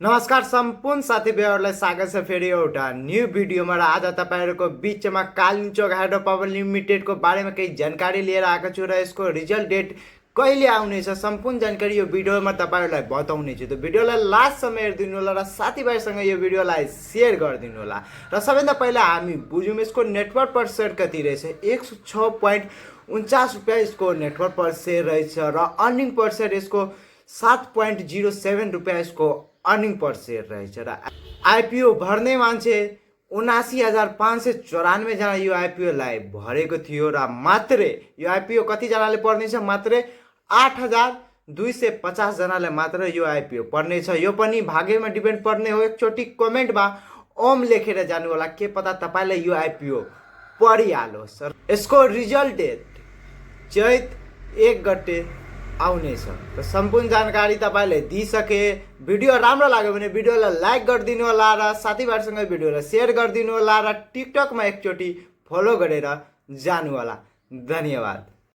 नमस्कार सम्पूर्ण साथीभाइहरूलाई स्वागत छ फेरि एउटा न्यू भिडियोमा। र आज तपाईहरुको बीचमा कालिम्पोङ चोक हाइड्रो पावर लिमिटेडको बारेमा केही जानकारी लिएर आएको छु र यसको रिजल्ट डेट कहिले आउनेछ सम्पूर्ण जानकारी यो भिडियोमा तपाईहरुलाई बताउने छु। त भिडियोलाई लास्टसम्म हेर्दिनु होला र साथीभाइसँग यो भिडियोलाई शेयर गरिदिनु होला। र सबैभन्दा पहिला हामी बुझौँ यसको नेटवर्क पर शेयर कति रहेछ। 106.49 रुपैयाँ यसको नेटवर्क पर शेयर रहेछ र अर्निङ पर शेयर यसको 7.07 रुपैयाँ यसको अर्निङ पर शेयर रहेछ। र आइपिओ भर्ने मान्छे 79,594 जना यो आइपिओलाई भरेको थियो र मात्रै यो आइपिओ कतिजनाले पर्नेछ, मात्रै 8,250 जनाले मात्र यो आइपिओ पर्नेछ। यो पनि भाग्यमा डिपेन्ड पर्ने हो। एकचोटि कमेन्टमा ओम लेखेर जानु होला, के पता तपाईलाई यो आइपिओ परिहालोस्। यसको रिजल्ट डेट चैत 1 गते आउनेछ। त सम्पूर्ण जानकारी तपाईले दिइसके। भिडियो राम्रो लाग्यो भने भिडियोलाई लाइक गरिदिनु होला र साथीभाइसँग भिडियोलाई शेयर गरिदिनु होला र टिकटकमा एकचोटि फलो गरेर जानु होला। धन्यवाद।